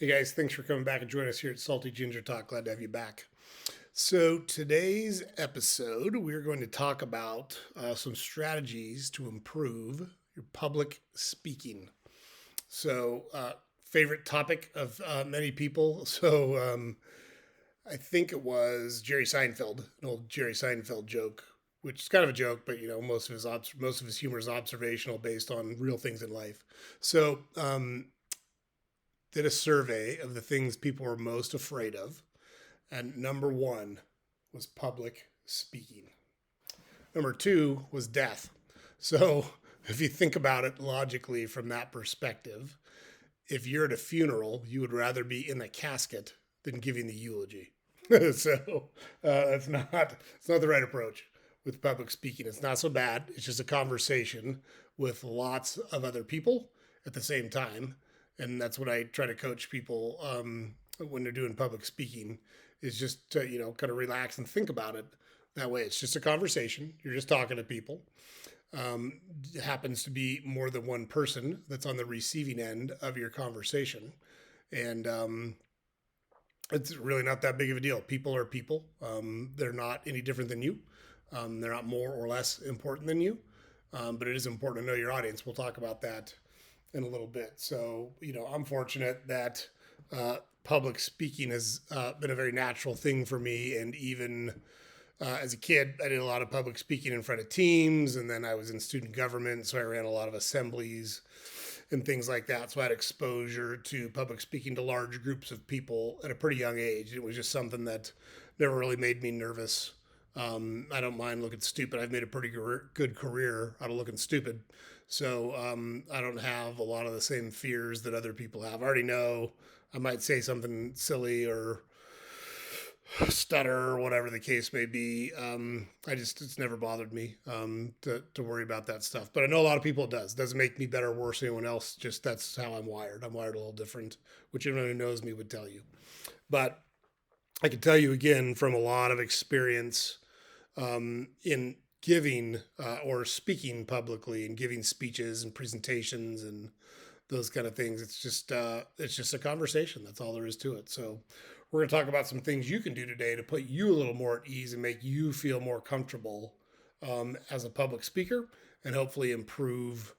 Hey guys, thanks for coming back and joining us here at Salty Ginger Talk. Glad to have you back. So, today's episode, we're going to talk about some strategies to improve your public speaking. So, favorite topic of many people. I think it was Jerry Seinfeld, an old Jerry Seinfeld joke, which is kind of a joke, but most of his humor is observational, based on real things in life. So, did a survey of the things people were most afraid of, and number one was public speaking. Number two was death. So, if you think about it logically from that perspective, if you're at a funeral, you would rather be in the casket than giving the eulogy. It's not the right approach with public speaking. It's not so bad. It's just a conversation with lots of other people at the same time, and that's what I try to coach people when they're doing public speaking. Is just to kind of relax and think about it. That way, it's just a conversation. You're just talking to people. It happens to be more than one person that's on the receiving end of your conversation, and it's really not that big of a deal. People are people. They're not any different than you. They're not more or less important than you. But it is important to know your audience. We'll talk about that in a little bit. So, I'm fortunate that public speaking has been a very natural thing for me. And even as a kid, I did a lot of public speaking in front of teams. And then I was in student government. So I ran a lot of assemblies and things like that. So I had exposure to public speaking to large groups of people at a pretty young age. It was just something that never really made me nervous. I don't mind looking stupid. I've made a pretty good career out of looking stupid. So I don't have a lot of the same fears that other people have. I already know I might say something silly or stutter or whatever the case may be. It's never bothered me to worry about that stuff. But I know a lot of people it does. It doesn't make me better or worse than anyone else. Just that's how I'm wired. I'm wired a little different, which anyone who knows me would tell you. But I can tell you again from a lot of experience in giving or speaking publicly and giving speeches and presentations and those kind of things. It's just a conversation. That's all there is to it. So we're going to talk about some things you can do today to put you a little more at ease and make you feel more comfortable as a public speaker, and hopefully improve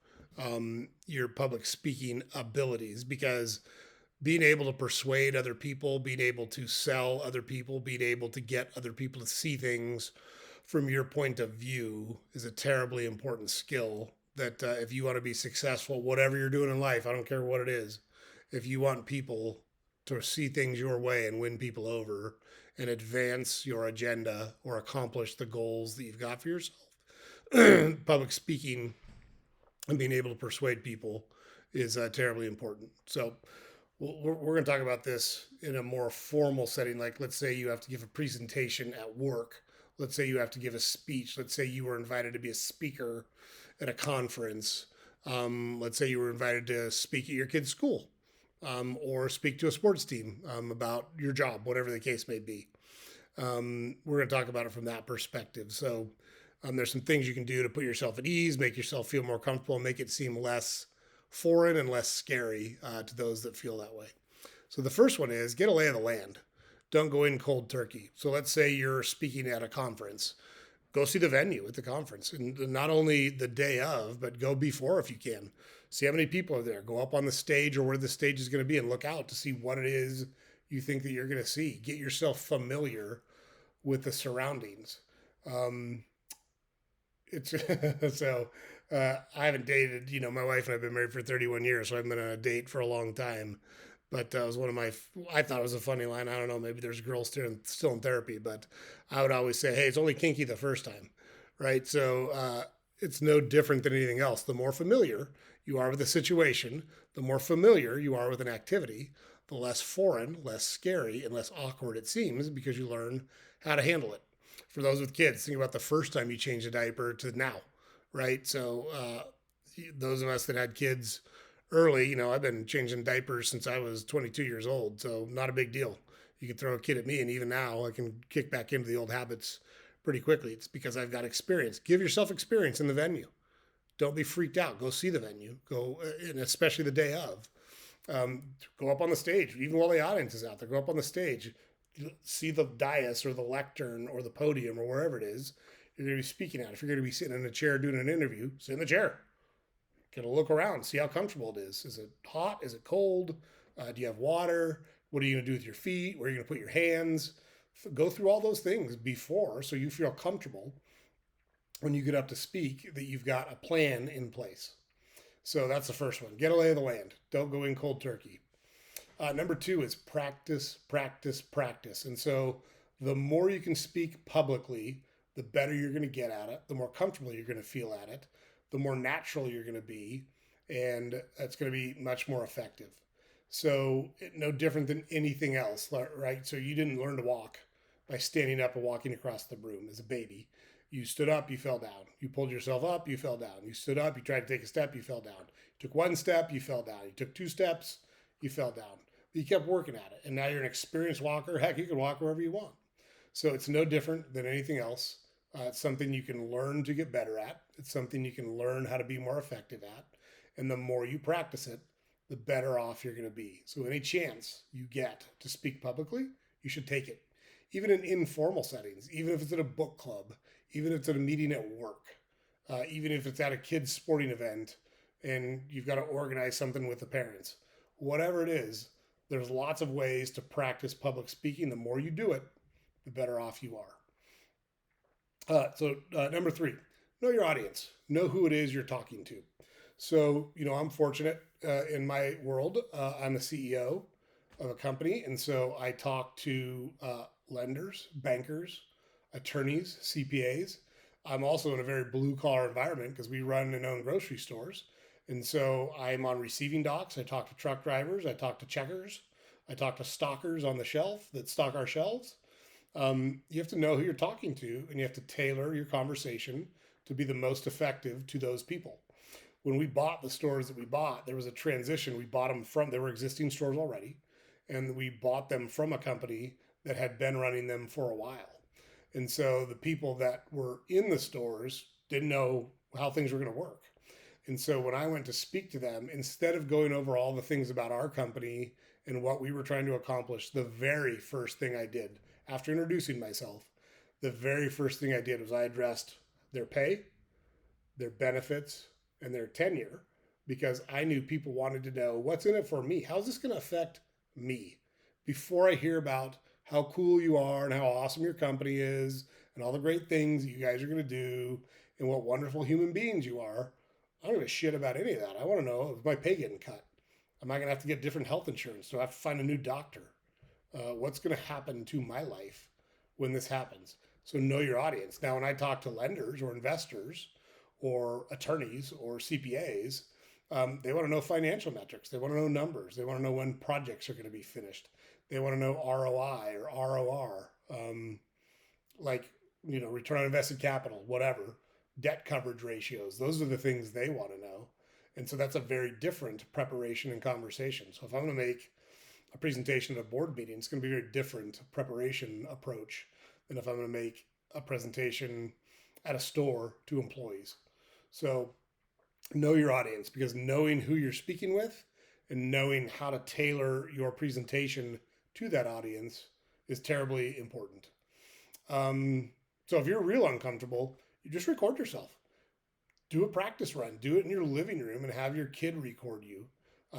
your public speaking abilities. Because being able to persuade other people, being able to sell other people, being able to get other people to see things from your point of view is a terribly important skill that if you want to be successful, whatever you're doing in life, I don't care what it is, if you want people to see things your way and win people over and advance your agenda or accomplish the goals that you've got for yourself, public speaking and being able to persuade people is terribly important. So we're going to talk about this in a more formal setting. Like, let's say you have to give a presentation at work. Let's say you have to give a speech. Let's say you were invited to be a speaker at a conference. Let's say you were invited to speak at your kid's school, or speak to a sports team about your job, whatever the case may be. We're going to talk about it from that perspective. So there's some things you can do to put yourself at ease, make yourself feel more comfortable, and make it seem less foreign and less scary to those that feel that way. So the first one is get a lay of the land. Don't go in cold turkey. So let's say you're speaking at a conference. Go see the venue at the conference, and not only the day of, but go before if you can. See how many people are there. Go up on the stage or where the stage is going to be and look out to see what it is you think that you're going to see. Get yourself familiar with the surroundings. Um, it's so I haven't dated. My wife and I've been married for 31 years, so I've been on a date for a long time. But it was one of my. I thought it was a funny line. I don't know. Maybe there's girls still in therapy, but I would always say, "Hey, it's only kinky the first time, right?" So it's no different than anything else. The more familiar you are with a situation, the more familiar you are with an activity, the less foreign, less scary, and less awkward it seems, because you learn how to handle it. For those with kids, think about the first time you change a diaper to now, right? So those of us that had kids early, I've been changing diapers since I was 22 years old, so not a big deal. You can throw a kid at me, and even now I can kick back into the old habits pretty quickly. It's because I've got experience. Give yourself experience in the venue. Don't be freaked out. Go see the venue. Go, and especially the day of. Go up on the stage, even while the audience is out there. Go up on the stage, see the dais or the lectern or the podium or wherever it is you're going to be speaking at. If you're going to be sitting in a chair doing an interview, sit in the chair. Get a look around, see how comfortable it is. Is it hot? Is it cold? Do you have water? What are you going to do with your feet? Where are you going to put your hands? Go through all those things before so you feel comfortable when you get up to speak that you've got a plan in place. So that's the first one. Get a lay of the land. Don't go in cold turkey. Number two is practice, practice, practice. And so the more you can speak publicly, the better you're going to get at it, the more comfortable you're going to feel at it, the more natural you're going to be, and it's going to be much more effective. So, no different than anything else, right? So, you didn't learn to walk by standing up and walking across the room as a baby. You stood up, you fell down. You pulled yourself up, you fell down. You stood up, you tried to take a step, you fell down. You took one step, you fell down. You took two steps, you fell down. But you kept working at it. And now you're an experienced walker. Heck, you can walk wherever you want. So it's no different than anything else. It's something you can learn to get better at. It's something you can learn how to be more effective at. And the more you practice it, the better off you're going to be. So any chance you get to speak publicly, you should take it. Even in informal settings, even if it's at a book club, even if it's at a meeting at work, even if it's at a kid's sporting event and you've got to organize something with the parents, whatever it is, there's lots of ways to practice public speaking. The more you do it, the better off you are. Number three, know your audience. Know who it is you're talking to. So, I'm fortunate in my world. I'm the CEO of a company, and so I talk to lenders, bankers, attorneys, CPAs. I'm also in a very blue collar environment because we run and own grocery stores. And so I'm on receiving docks. I talk to truck drivers. I talk to checkers. I talk to stockers on the shelf that stock our shelves. You have to know who you're talking to, and you have to tailor your conversation to be the most effective to those people. When we bought the stores that we bought, there was a transition. We bought them from, they were existing stores already, and we bought them from a company that had been running them for a while. And so the people that were in the stores didn't know how things were going to work. And so when I went to speak to them, instead of going over all the things about our company and what we were trying to accomplish, the very first thing I did after introducing myself, the very first thing I did was I addressed their pay, their benefits, and their tenure because I knew people wanted to know what's in it for me. How's this going to affect me? Before I hear about how cool you are and how awesome your company is and all the great things you guys are going to do and what wonderful human beings you are, I don't give a shit about any of that. I want to know, is my pay getting cut? Am I going to have to get different health insurance? Do I have to find a new doctor? What's going to happen to my life when this happens? So know your audience. Now, when I talk to lenders or investors or attorneys or CPAs, they want to know financial metrics. They want to know numbers. They want to know when projects are going to be finished. They want to know ROI or ROR, like, return on invested capital, whatever, debt coverage ratios. Those are the things they want to know. And so that's a very different preparation and conversation. So if I'm going to make a presentation at a board meeting, it's going to be a very different preparation approach than if I'm going to make a presentation at a store to employees. So know your audience, because knowing who you're speaking with and knowing how to tailor your presentation to that audience is terribly important. So if you're real uncomfortable, you just record yourself. Do a practice run. Do it in your living room and have your kid record you.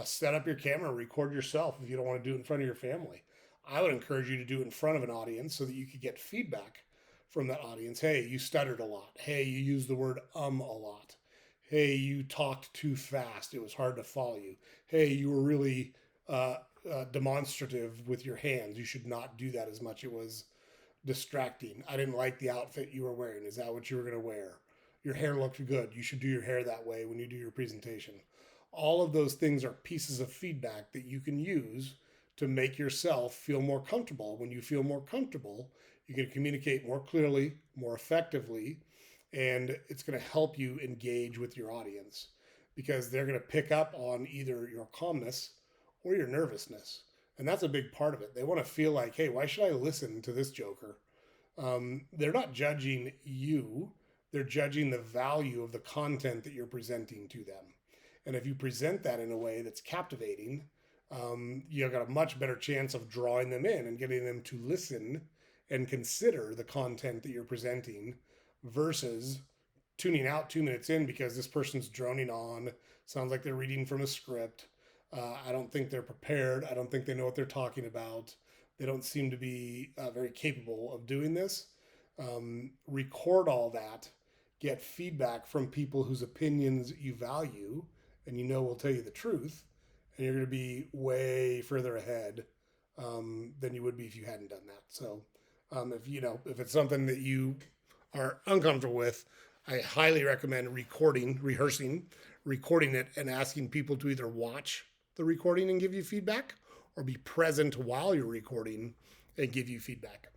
Set up your camera, record yourself if you don't want to do it in front of your family. I would encourage you to do it in front of an audience so that you could get feedback from that audience. Hey, you stuttered a lot. Hey, you used the word a lot. Hey, you talked too fast. It was hard to follow you. Hey, you were really demonstrative with your hands. You should not do that as much. It was distracting. I didn't like the outfit you were wearing. Is that what you were going to wear? Your hair looked good. You should do your hair that way when you do your presentation. All of those things are pieces of feedback that you can use to make yourself feel more comfortable. When you feel more comfortable, you can communicate more clearly, more effectively, and it's going to help you engage with your audience because they're going to pick up on either your calmness or your nervousness. And that's a big part of it. They want to feel like, hey, why should I listen to this joker? They're not judging you, they're judging the value of the content that you're presenting to them. And if you present that in a way that's captivating, You've got a much better chance of drawing them in and getting them to listen and consider the content that you're presenting versus tuning out 2 minutes in because this person's droning on. Sounds like they're reading from a script. I don't think they're prepared. I don't think they know what they're talking about. They don't seem to be very capable of doing this. Record all that, get feedback from people whose opinions you value and you know will tell you the truth, and you're going to be way further ahead than you would be if you hadn't done that. So, if it's something that you are uncomfortable with, I highly recommend rehearsing, recording it, and asking people to either watch the recording and give you feedback, or be present while you're recording and give you feedback.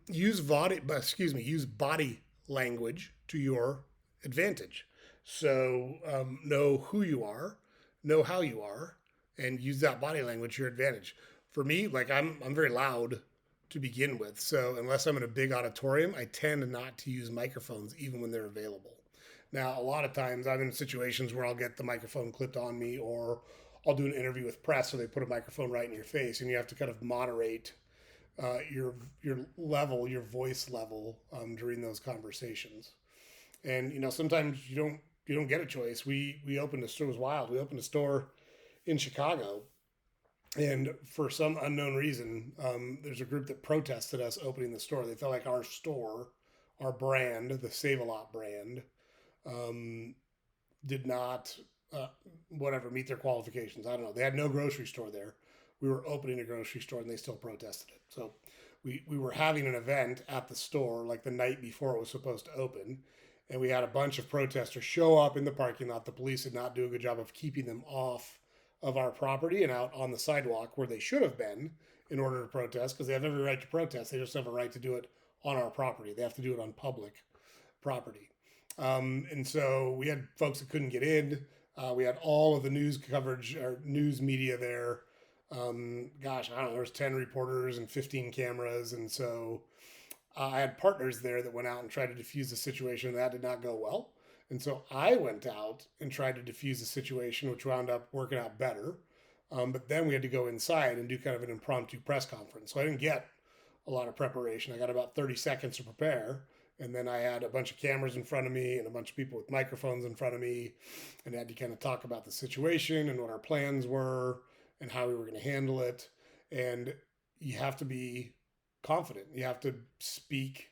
Use body language to your advantage. So know who you are, know how you are, and use that body language to your advantage. For me, like I'm very loud to begin with, so unless I'm in a big auditorium, I tend not to use microphones even when they're available. Now, a lot of times I'm in situations where I'll get the microphone clipped on me, or I'll do an interview with press, so they put a microphone right in your face, and you have to kind of moderate your voice level during those conversations. And sometimes you don't get a choice. We opened a store. It was wild. We opened a store in Chicago, and for some unknown reason, there's a group that protested us opening the store. They felt like our store, our brand, the Save a Lot brand, um, did not whatever meet their qualifications. I don't know. They had no grocery store there. We were opening a grocery store and they still protested it. So we were having an event at the store like the night before it was supposed to open, and we had a bunch of protesters show up in the parking lot. The police did not do a good job of keeping them off of our property and out on the sidewalk where they should have been in order to protest, because they have every right to protest. They just have a right to do it on our property. They have to do it on public property. And so we had folks that couldn't get in. We had all of the news coverage or news media there. Gosh, I don't know, there was 10 reporters and 15 cameras. And so I had partners there that went out and tried to diffuse the situation. That did not go well. And so I went out and tried to diffuse the situation, which wound up working out better. But then we had to go inside and do kind of an impromptu press conference. So I didn't get a lot of preparation. I got about 30 seconds to prepare. And then I had a bunch of cameras in front of me and a bunch of people with microphones in front of me, and I had to kind of talk about the situation and what our plans were and how we were going to handle it. And you have to be confident. You have to speak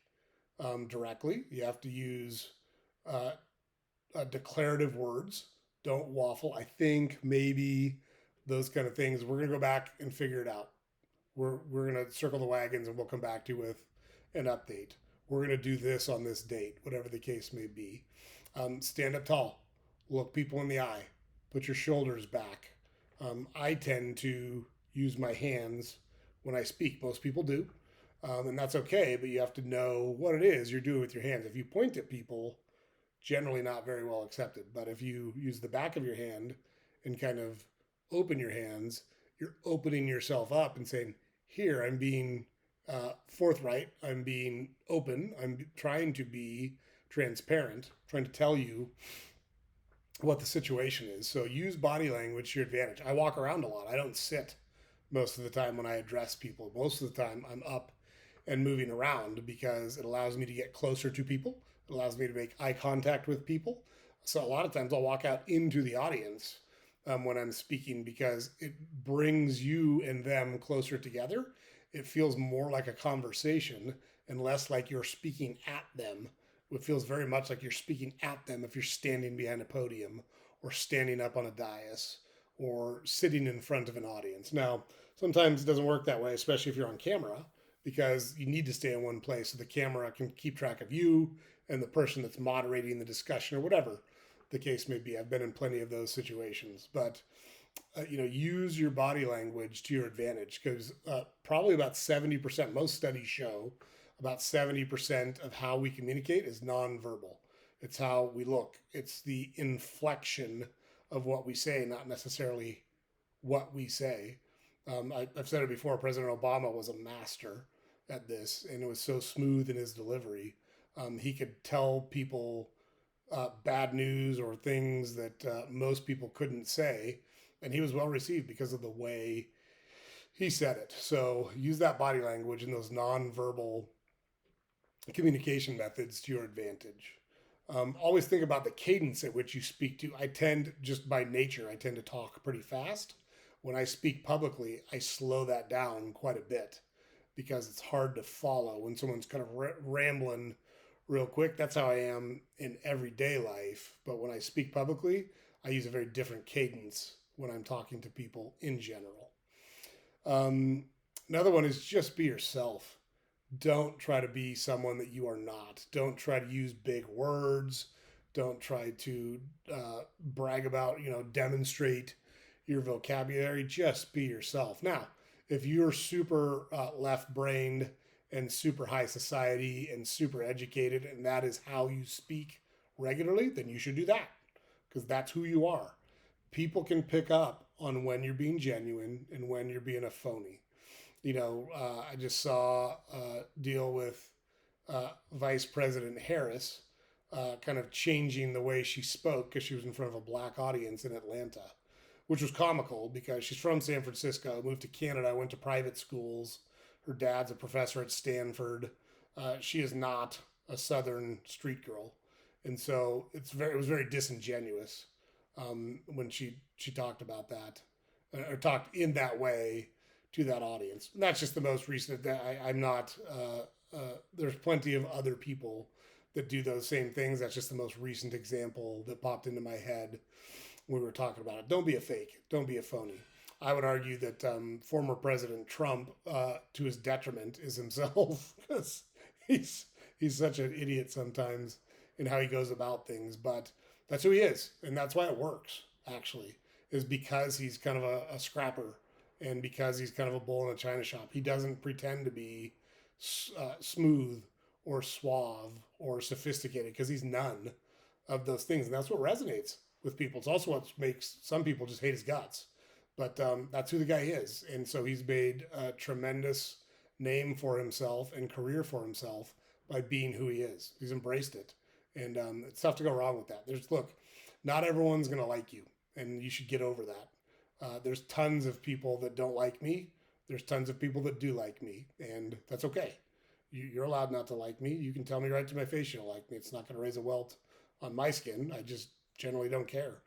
directly. You have to use uh, declarative words. Don't waffle. I think maybe those kind of things. We're going to go back and figure it out. We're going to circle the wagons and we'll come back to you with an update. We're going to do this on this date, whatever the case may be. Stand up tall, look people in the eye, put your shoulders back. I tend to use my hands when I speak. Most people do, and that's okay, but you have to know what it is you're doing with your hands. If you point at people, generally not very well accepted. But if you use the back of your hand and kind of open your hands, you're opening yourself up and saying, here, I'm being forthright, I'm being open, I'm trying to be transparent, trying to tell you what the situation is. So use body language to your advantage. I walk around a lot. I don't sit most of the time when I address people. Most of the time, I'm up and moving around because it allows me to get closer to people. It allows me to make eye contact with people. So a lot of times I'll walk out into the audience when I'm speaking because it brings you and them closer together. It feels more like a conversation and less like you're speaking at them. It feels very much like you're speaking at them if you're standing behind a podium or standing up on a dais or sitting in front of an audience. Now, sometimes it doesn't work that way, especially if you're on camera, because you need to stay in one place so the camera can keep track of you and the person that's moderating the discussion or whatever the case may be. I've been in plenty of those situations, but use your body language to your advantage because probably about 70%, most studies show about 70% of how we communicate is nonverbal. It's how we look, it's the inflection of what we say, not necessarily what we say. I've said it before, President Obama was a master at this, and it was so smooth in his delivery. He could tell people bad news or things that most people couldn't say And he was well received because of the way he said it. So use that body language and those nonverbal communication methods to your advantage. Always think about the cadence at which you speak to. I tend, just by nature, I tend to talk pretty fast. When I speak publicly, I slow that down quite a bit because it's hard to follow when someone's kind of rambling real quick. That's how I am in everyday life. But when I speak publicly, I use a very different cadence when I'm talking to people in general. Um, Another one is just be yourself. Don't try to be someone that you are not. Don't try to use big words. Don't try to brag about, demonstrate your vocabulary. Just be yourself. Now, if you're super left brained and super high society and super educated, and that is how you speak regularly, then you should do that because that's who you are. People can pick up on when you're being genuine and when you're being a phony. I just saw a deal with Vice President Harris kind of changing the way she spoke because she was in front of a black audience in Atlanta, which was comical because she's from San Francisco, moved to Canada, went to private schools. Her dad's a professor at Stanford. She is not a Southern street girl, and so it was very disingenuous when she talked about that or talked in that way to that audience. And that's just the most recent. I'm not. There's plenty of other people that do those same things. That's just the most recent example that popped into my head when we were talking about it. Don't be a fake. Don't be a phony. I would argue that former President Trump, to his detriment, is himself because he's such an idiot sometimes in how he goes about things. But that's who he is, and that's why it works. Actually, is because he's kind of a scrapper, and because he's kind of a bull in a china shop. He doesn't pretend to be smooth or suave or sophisticated because he's none of those things, and that's what resonates with people. It's also what makes some people just hate his guts. But that's who the guy is, and so he's made a tremendous name for himself and career for himself by being who he is. He's embraced it, and it's tough to go wrong with that. Look, not everyone's gonna like you, and you should get over that. There's tons of people that don't like me. There's tons of people that do like me, and that's okay. You're allowed not to like me. You can tell me right to my face you don't like me. It's not going to raise a welt on my skin. I just generally don't care.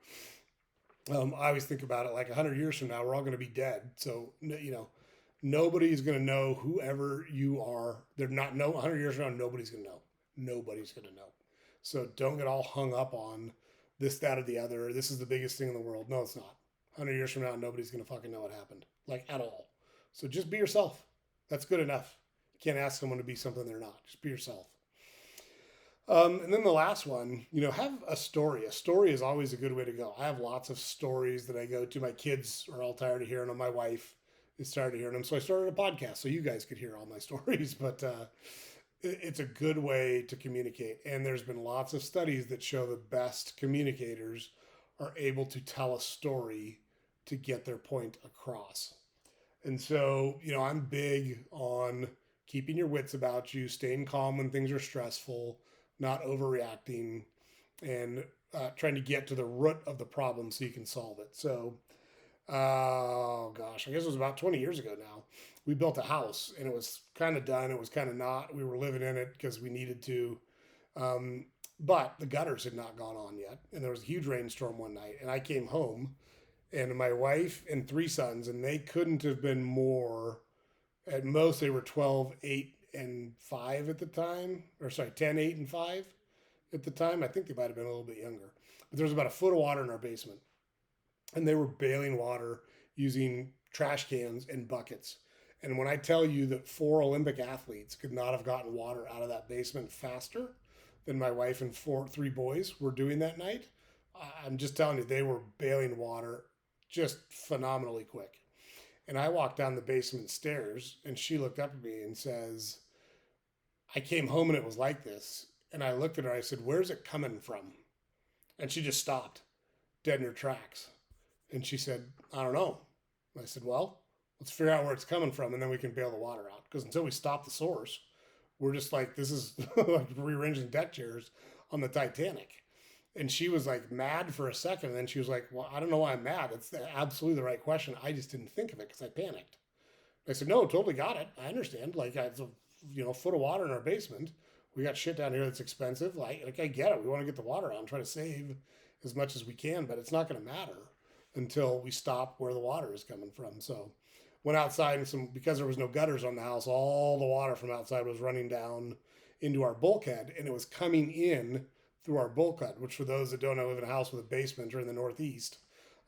I always think about it like 100 years from now, we're all going to be dead. So, nobody's going to know whoever you are. They're not, no, 100 years from now, nobody's going to know. Nobody's going to know. So don't get all hung up on this, that, or the other. This is the biggest thing in the world. No, it's not. 100 years from now, nobody's going to fucking know what happened, like at all. So just be yourself. That's good enough. You can't ask someone to be something they're not. Just be yourself. And then the last one, have a story. A story is always a good way to go. I have lots of stories that I go to. My kids are all tired of hearing them. My wife is tired of hearing them. So I started a podcast so you guys could hear all my stories. But it's a good way to communicate. And there's been lots of studies that show the best communicators are able to tell a story to get their point across. And so, I'm big on keeping your wits about you, staying calm when things are stressful, not overreacting, and trying to get to the root of the problem so you can solve it. So, oh gosh, I guess it was about 20 years ago now. We built a house and it was kind of done. It was kind of not. We were living in it because we needed to. But the gutters had not gone on yet. And there was a huge rainstorm one night. And I came home and my wife and three sons, and they couldn't have been more. At most, they were 12, 8, and 5 at the time. Or sorry, 10, 8, and 5 at the time. I think they might have been a little bit younger. But there was about a foot of water in our basement. And they were bailing water using trash cans and buckets. And when I tell you that 4 Olympic athletes could not have gotten water out of that basement faster than my wife and 3 boys were doing that night, I'm just telling you, they were bailing water just phenomenally quick. And I walked down the basement stairs and she looked up at me and says, I came home and it was like this. And I looked at her, I said, where's it coming from? And she just stopped dead in her tracks. And she said, I don't know. I said, well, let's figure out where it's coming from and then we can bail the water out. Because until we stop the source, we're just like, this is like rearranging deck chairs on the Titanic. And she was like mad for a second. And then she was like, well, I don't know why I'm mad. It's absolutely the right question. I just didn't think of it because I panicked. I said, no, totally got it. I understand. Like, it's a foot of water in our basement. We got shit down here that's expensive. Like I get it. We want to get the water out and try to save as much as we can, but it's not going to matter until we stop where the water is coming from. So went outside and because there was no gutters on the house, all the water from outside was running down into our bulkhead, and it was coming in through our bulkhead, which for those that don't know, live in a house with a basement or in the Northeast,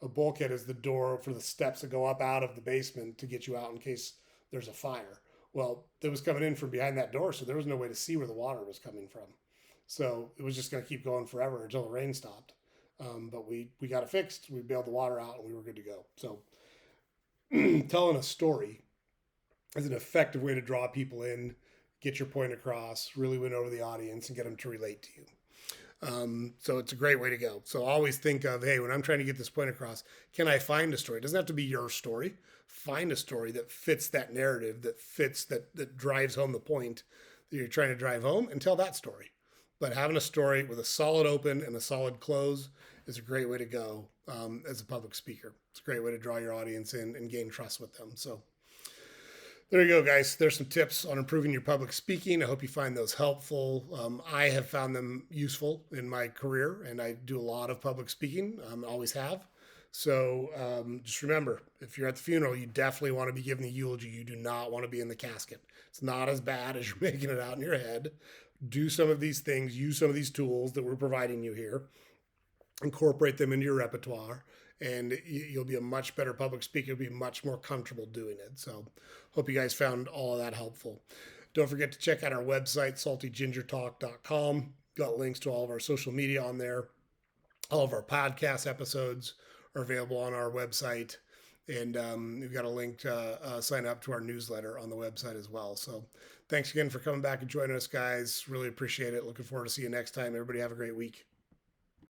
a bulkhead is the door for the steps that go up out of the basement to get you out in case there's a fire. Well, it was coming in from behind that door, so there was no way to see where the water was coming from. So it was just going to keep going forever until the rain stopped. But we got it fixed. We bailed the water out, and we were good to go. So telling a story is an effective way to draw people in, get your point across, really win over the audience, and get them to relate to you. So it's a great way to go. So always think of, hey, when I'm trying to get this point across, can I find a story? It doesn't have to be your story. Find a story that fits that narrative, that drives home the point that you're trying to drive home, and tell that story. But having a story with a solid open and a solid close is a great way to go as a public speaker. It's a great way to draw your audience in and gain trust with them. So there you go, guys. There's some tips on improving your public speaking. I hope you find those helpful. I have found them useful in my career, and I do a lot of public speaking. Always have. So just remember, if you're at the funeral, you definitely want to be giving the eulogy. You do not want to be in the casket. It's not as bad as you're making it out in your head. Do some of these things. Use some of these tools that we're providing you here. Incorporate them into your repertoire, and you'll be a much better public speaker. You'll be much more comfortable doing it. So hope you guys found all of that helpful. Don't forget to check out our website, saltygingertalk.com. Got links to all of our social media on there. All of our podcast episodes are available on our website. And we've got a link to sign up to our newsletter on the website as well. So thanks again for coming back and joining us, guys. Really appreciate it. Looking forward to see you next time. Everybody have a great week.